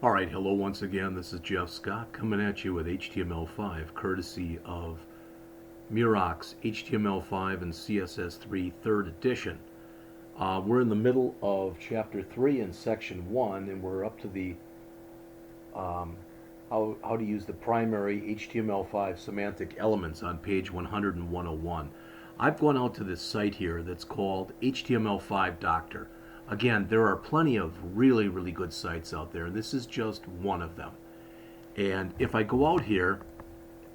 All right, hello once again. This is Jeff Scott coming at you with HTML5, courtesy of Murox HTML5 and CSS3 3rd edition. We're in the middle of Chapter 3 in Section 1, and we're up to the how to use the primary HTML5 semantic elements on page 100 and 101. I've gone out to this site here that's called HTML5 Doctor. Again, there are plenty of really, really good sites out there, and this is just one of them. And if I go out here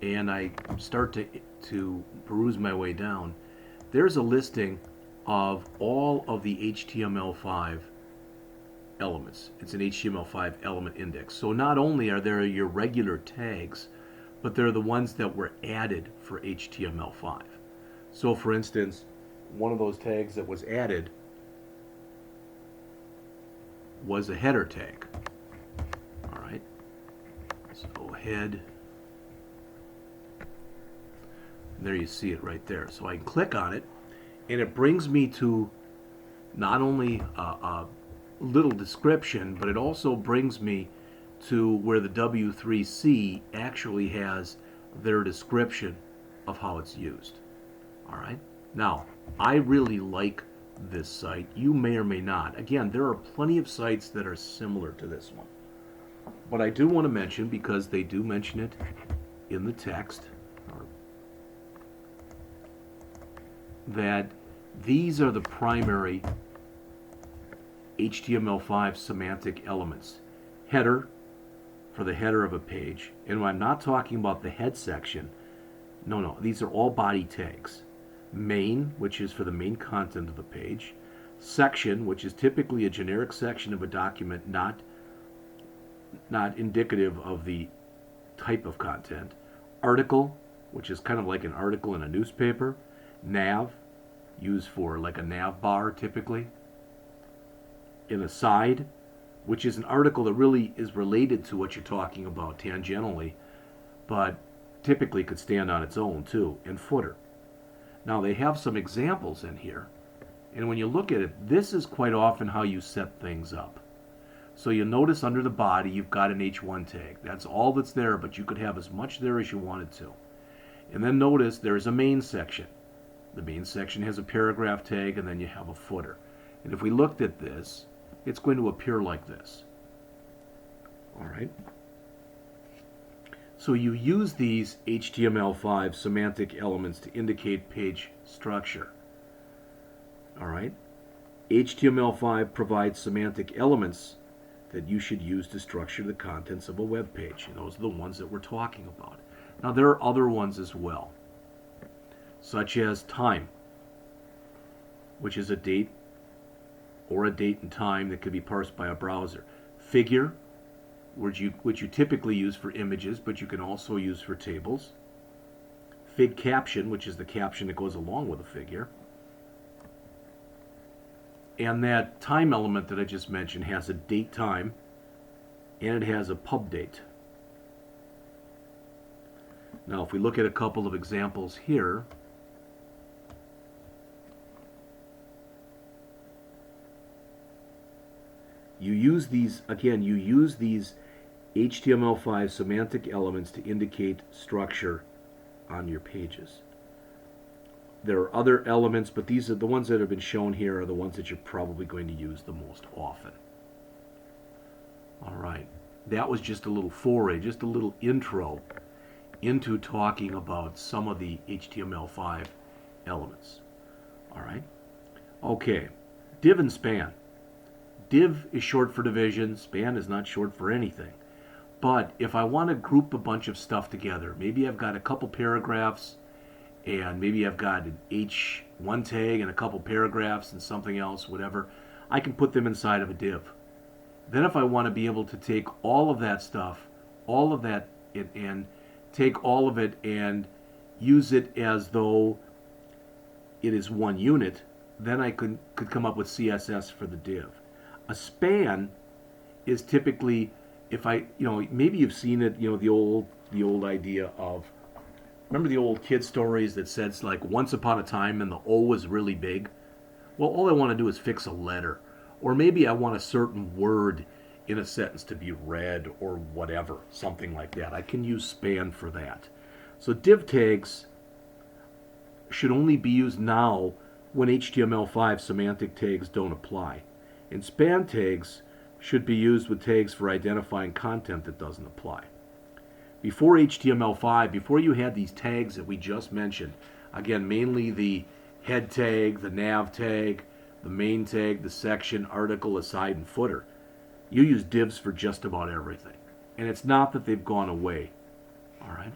and I start to peruse my way down, there's a listing of all of the HTML5 elements. It's an HTML5 element index. So not only are there your regular tags, but they're the ones that were added for HTML5. So for instance, one of those tags that was added was a header tag. All right, so head, and there you see it right there. So I can click on it, and it brings me to not only a little description, but it also brings me to where the W3C actually has their description of how it's used. All right, now I really like this site. You may or may not. Again, there are plenty of sites that are similar to this one. But I do want to mention, because they do mention it in the text, that these are the primary HTML5 semantic elements. Header, for the header of a page. And I'm not talking about the head section. No, these are all body tags. Main, which is for the main content of the page. Section, which is typically a generic section of a document, not indicative of the type of content. Article, which is kind of like an article in a newspaper. Nav, used for like a nav bar typically. An aside, which is an article that really is related to what you're talking about tangentially, but typically could stand on its own too. And footer. Now they have some examples in here, and when you look at it, this is quite often how you set things up. So you'll notice under the body you've got an H1 tag. That's all that's there, but you could have as much there as you wanted to. And then notice there's a main section. The main section has a paragraph tag, and then you have a footer. And if we looked at this, it's going to appear like this. All right. So you use these HTML5 semantic elements to indicate page structure. All right. HTML5 provides semantic elements that you should use to structure the contents of a web page. And those are the ones that we're talking about. Now there are other ones as well, such as time, which is a date or a date and time that could be parsed by a browser. Figure, which you typically use for images, but you can also use for tables. Fig caption, which is the caption that goes along with a figure. And that time element that I just mentioned has a date time, and it has a pub date. Now if we look at a couple of examples here, you use these HTML5 semantic elements to indicate structure on your pages. There are other elements, but these are the ones that have been shown here are the ones that you're probably going to use the most often. All right, that was just a little foray, just a little intro into talking about some of the HTML5 elements. All right, okay, div and span. Div is short for division, span is not short for anything. But if I want to group a bunch of stuff together, maybe I've got a couple paragraphs, and maybe I've got an H1 tag and a couple paragraphs and something else, whatever, I can put them inside of a div. Then if I want to be able to take all of that stuff, all of that, and take all of it and use it as though it is one unit, then I could come up with CSS for the div. A span is typically, if I, maybe you've seen it, the old idea of, remember the old kid stories that said like once upon a time and the O was really big? Well, all I want to do is fix a letter. Or maybe I want a certain word in a sentence to be read or whatever, something like that. I can use span for that. So div tags should only be used now when HTML5 semantic tags don't apply. And span tags should be used with tags for identifying content that doesn't apply. Before HTML5, before you had these tags that we just mentioned, again, mainly the head tag, the nav tag, the main tag, the section, article, aside, and footer, you use divs for just about everything. And it's not that they've gone away. All right?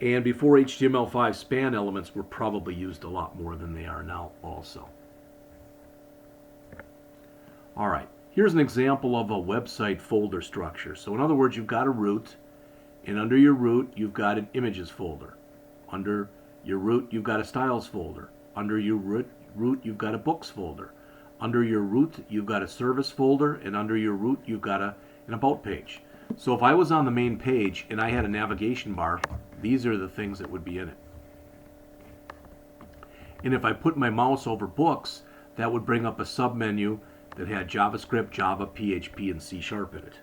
And before HTML5, span elements were probably used a lot more than they are now also. All right, here's an example of a website folder structure. So in other words, you've got a root, and under your root, you've got an images folder. Under your root, you've got a styles folder. Under your root, you've got a books folder. Under your root, you've got a service folder, and under your root, you've got an about page. So if I was on the main page and I had a navigation bar, these are the things that would be in it. And if I put my mouse over books, that would bring up a submenu that had JavaScript, Java, PHP, and C# in it.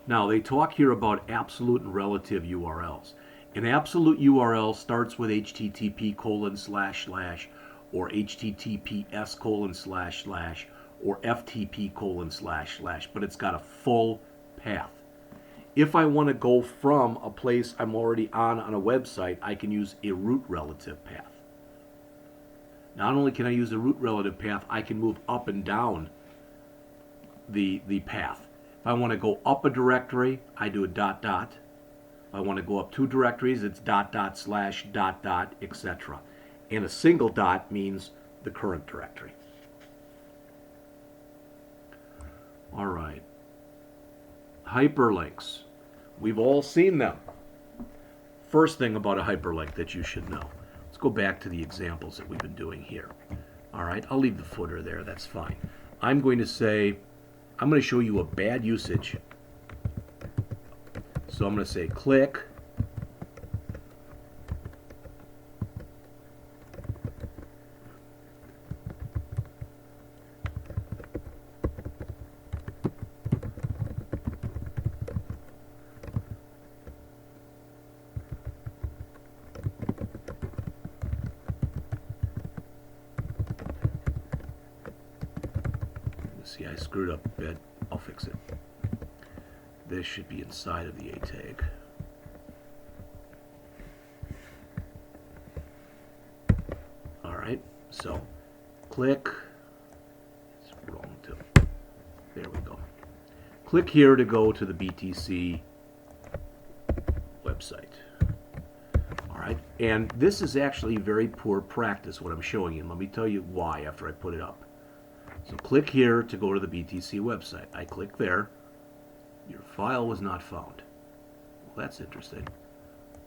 Now, they talk here about absolute and relative URLs. An absolute URL starts with http:// or https:// or ftp://, but it's got a full path. If I want to go from a place I'm already on a website, I can use a root relative path. Not only can I use a root relative path, I can move up and down the path. If I want to go up a directory, I do a ... If I want to go up two directories, it's ... / ... etc. And a single dot means the current directory. All right. Hyperlinks. We've all seen them. First thing about a hyperlink that you should know. Let's go back to the examples that we've been doing here. All right, I'll leave the footer there, that's fine. I'm going to show you a bad usage. So I'm going to say click. See, I screwed up a bit. I'll fix it. This should be inside of the A tag. All right, so click. It's wrong too. There we go. Click here to go to the BTC website. All right, and this is actually very poor practice, what I'm showing you. Let me tell you why after I put it up. So click here to go to the BTC website. I click there. Your file was not found. Well, that's interesting.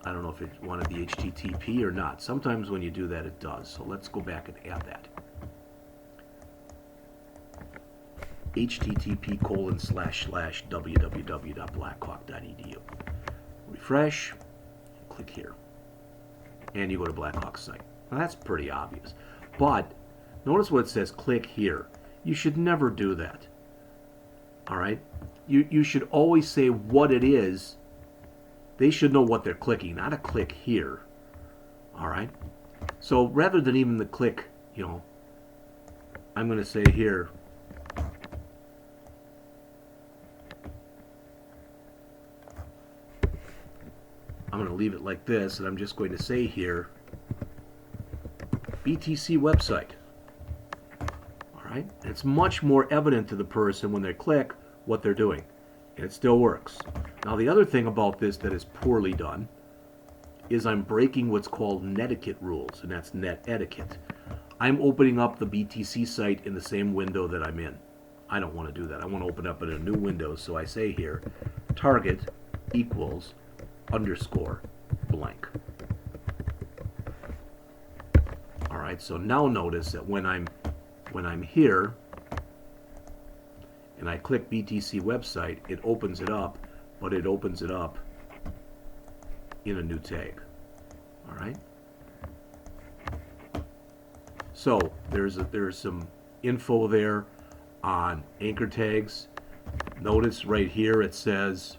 I don't know if it wanted the HTTP or not. Sometimes when you do that, it does. So let's go back and add that. http://www.blackhawk.edu. Refresh. Click here. And you go to Blackhawk's site. Now that's pretty obvious. But notice what it says, click here. You should never do that. All right? You should always say what it is. They should know what they're clicking, not a click here. All right? So rather than even the click, I'm going to say here, I'm going to leave it like this, and I'm just going to say here, BTC website. Right? It's much more evident to the person when they click what they're doing, and it still works. Now the other thing about this that is poorly done is I'm breaking what's called Netiquette rules, and that's net etiquette. I'm opening up the BTC site in the same window that I'm in. I don't want to do that. I want to open up in a new window, so I say here target equals _ blank. All right, so now notice that when I'm here and I click BTC website, it opens it up, but it opens it up in a new tag. All right? So there's some info there on anchor tags. Notice right here it says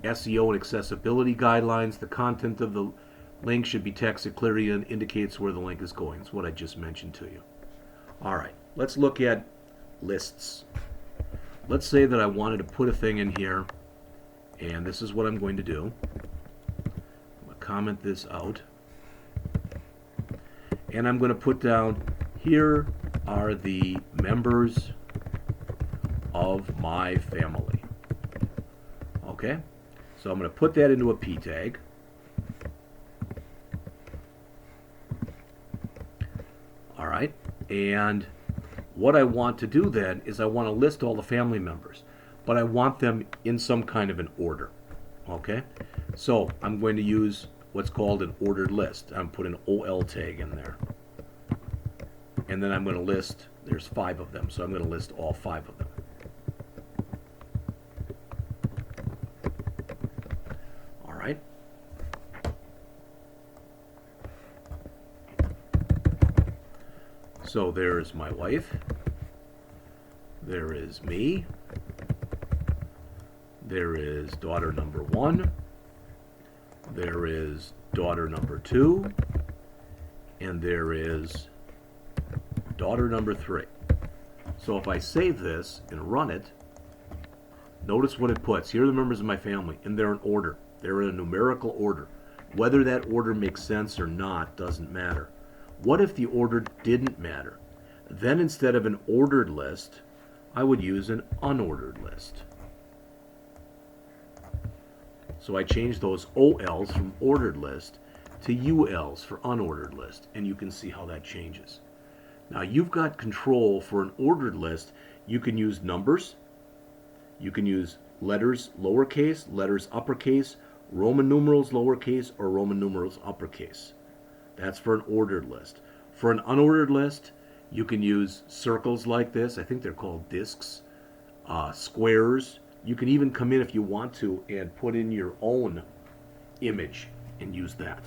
SEO and accessibility guidelines. The content of the link should be text that clearly indicates where the link is going. It's what I just mentioned to you. All right, let's look at lists. Let's say that I wanted to put a thing in here, and this is what I'm going to do. I'm going to comment this out, and I'm going to put down, here are the members of my family. Okay, so I'm going to put that into a P tag. All right, and what I want to do then is I want to list all the family members, but I want them in some kind of an order. Okay, so I'm going to use what's called an ordered list. I'm putting an OL tag in there, and then I'm going to list, there's 5 of them, so I'm going to list all 5 of them. All right. So there's my wife, there is me, there is daughter number 1, there is daughter number 2, and there is daughter number 3. So if I save this and run it, notice what it puts. Here are the members of my family, and they're in order. They're in a numerical order. Whether that order makes sense or not doesn't matter. What if the order didn't matter? Then instead of an ordered list, I would use an unordered list. So I changed those OLs from ordered list to ULs for unordered list, and you can see how that changes. Now you've got control for an ordered list. You can use numbers, you can use letters lowercase, letters uppercase, Roman numerals lowercase, or Roman numerals uppercase. That's for an ordered list. For an unordered list, you can use circles like this. I think they're called discs, squares. You can even come in if you want to and put in your own image and use that.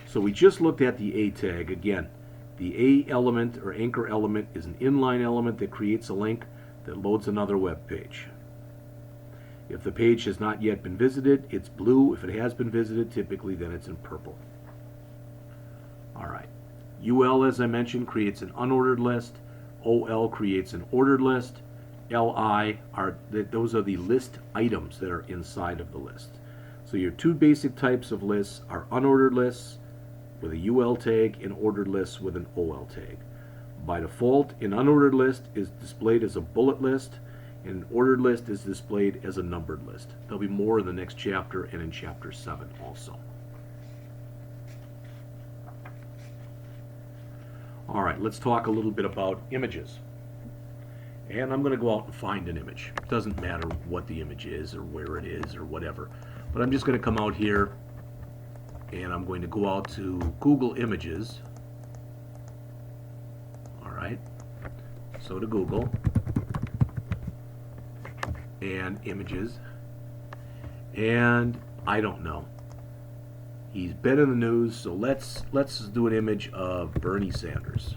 So we just looked at the A tag. Again, the A element or anchor element is an inline element that creates a link that loads another web page. If the page has not yet been visited, it's blue. If it has been visited, typically then it's in purple. All right. UL, as I mentioned, creates an unordered list. OL creates an ordered list. LI those are the list items that are inside of the list. So your 2 basic types of lists are unordered lists with a UL tag and ordered lists with an OL tag. By default, an unordered list is displayed as a bullet list, and an ordered list is displayed as a numbered list. There'll be more in the next chapter and in Chapter 7 also. All right, let's talk a little bit about images. And I'm going to go out and find an image. It doesn't matter what the image is or where it is or whatever. But I'm just going to come out here and I'm going to go out to Google Images. All right. So to Google and images. And I don't know. He's been in the news, so let's do an image of Bernie Sanders.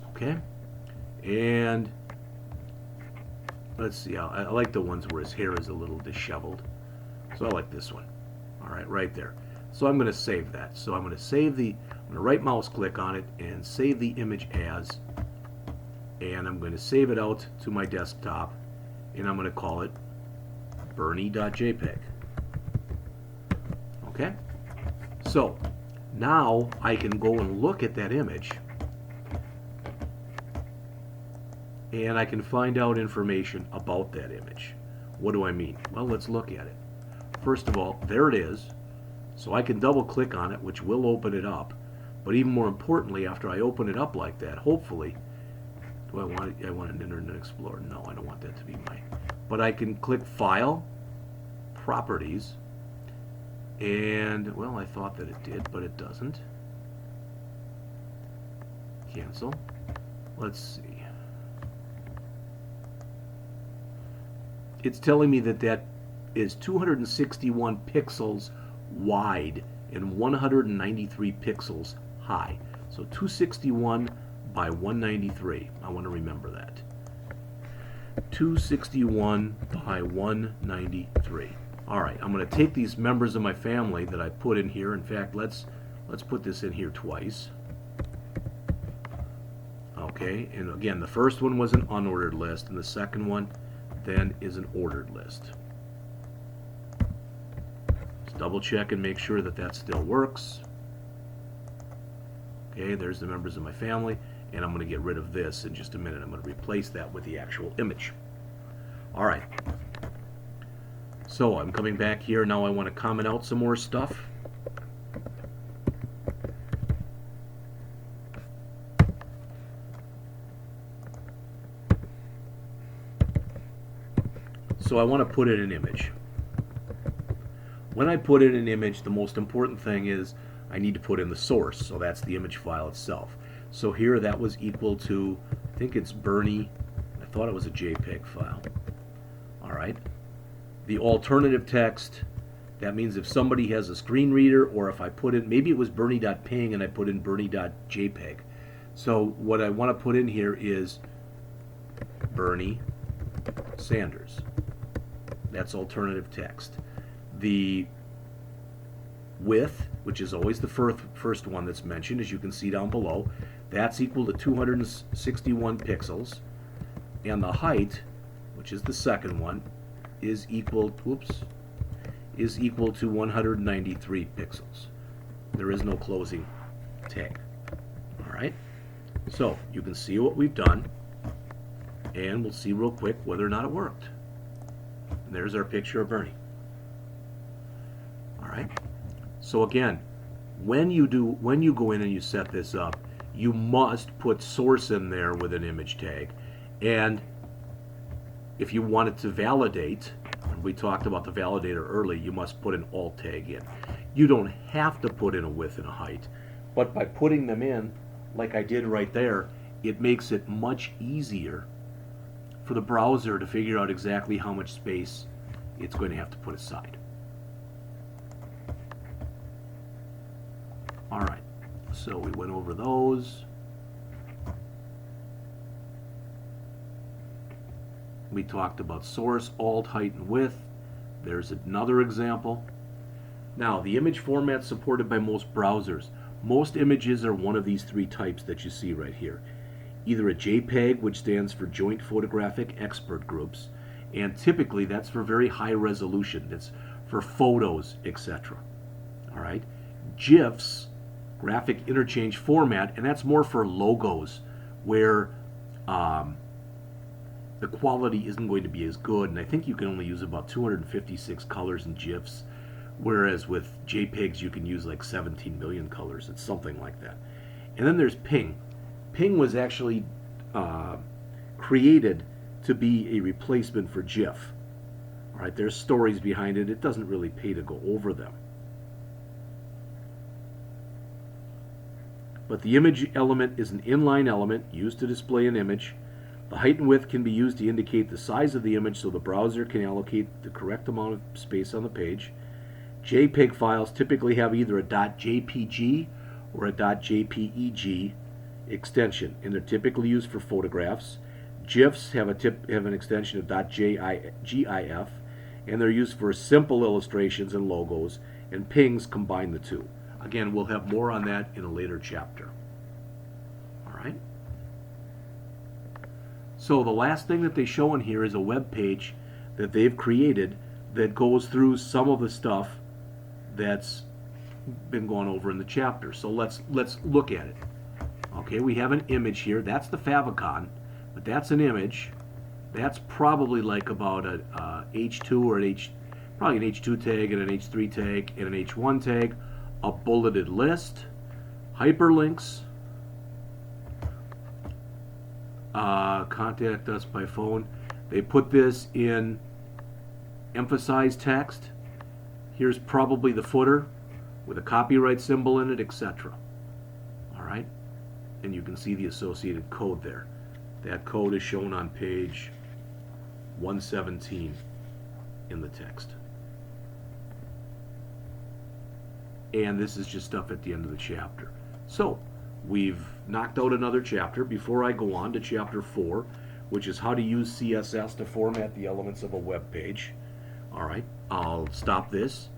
Okay? And let's see, I like the ones where his hair is a little disheveled. So I like this one. All right, right there. So I'm going to save that. So I'm going to right mouse click on it and save the image as, and I'm going to save it out to my desktop, and I'm going to call it Bernie.jpg. Okay? So now I can go and look at that image, and I can find out information about that image. What do I mean? Well, let's look at it. First of all, there it is. So I can double click on it, which will open it up. But even more importantly, after I open it up like that, hopefully, I want an Internet Explorer. No, I don't want that to be but I can click File, Properties, and, well, I thought that it did, but it doesn't. Cancel. Let's see. It's telling me that is 261 pixels wide and 193 pixels high. So 261 by 193. I want to remember that. 261 by 193. All right, I'm going to take these members of my family that I put in here. In fact, let's put this in here twice. Okay, and again, the first one was an unordered list, and the second one then is an ordered list. Just double check and make sure that that still works. Okay, there's the members of my family, and I'm going to get rid of this in just a minute. I'm going to replace that with the actual image. All right, so I'm coming back here. Now I want to comment out some more stuff. So I want to put in an image. When I put in an image, the most important thing is I need to put in the source. So that's the image file itself. So here that was equal to, I think it's Bernie. I thought it was a JPEG file. All right. The alternative text, that means if somebody has a screen reader, or if I put in, maybe it was Bernie.ping and I put in Bernie.jpg. So what I want to put in here is Bernie Sanders. That's alternative text. The width, which is always the first one that's mentioned, as you can see down below, that's equal to 261 pixels. And the height, which is the second one, is equal to 193 pixels. There is no closing tag. All right. So you can see what we've done, and we'll see real quick whether or not it worked. And there's our picture of Bernie. All right. So again, when you go in and you set this up, you must put source in there with an image tag. And if you want it to validate, and we talked about the validator early, you must put an alt tag in. You don't have to put in a width and a height, but by putting them in, like I did right there, it makes it much easier for the browser to figure out exactly how much space it's going to have to put aside. All right, so we went over those. We talked about source, alt, height, and width. There's another example. Now, the image format supported by most browsers. Most images are one of these three types that you see right here. Either a JPEG, which stands for Joint Photographic Expert Groups, and typically that's for very high resolution. It's for photos, etc. All right. GIFs, graphic interchange format, and that's more for logos, where the quality isn't going to be as good, and I think you can only use about 256 colors in GIFs, whereas with JPEGs you can use like 17 million colors. It's something like that. And then there's PNG. PNG was actually created to be a replacement for GIF. All right, there's stories behind it. It doesn't really pay to go over them. But the image element is an inline element used to display an image. The height and width can be used to indicate the size of the image so the browser can allocate the correct amount of space on the page. JPEG files typically have either a .jpg or a .jpeg extension, and they're typically used for photographs. GIFs have an extension of .gif, and they're used for simple illustrations and logos, and PNGs combine the two. Again, we'll have more on that in a later chapter. All right. So the last thing that they show in here is a web page that they've created that goes through some of the stuff that's been gone over in the chapter. So let's look at it. Okay, we have an image here. That's the favicon, but that's an image. That's probably like about a H2 or probably an H2 tag and an H3 tag and an H1 tag, a bulleted list, hyperlinks, contact us by phone. They put this in emphasized text. Here's probably the footer with a copyright symbol in it, etc. All right, and you can see the associated code there. That code is shown on page 117 in the text. and this is just stuff at the end of the chapter. So we've knocked out another chapter. Before I go on to Chapter 4, which is how to use CSS to format the elements of a web page. All right, I'll stop this,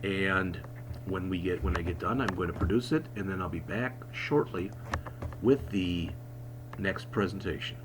and when I get done, I'm going to produce it, and then I'll be back shortly with the next presentation.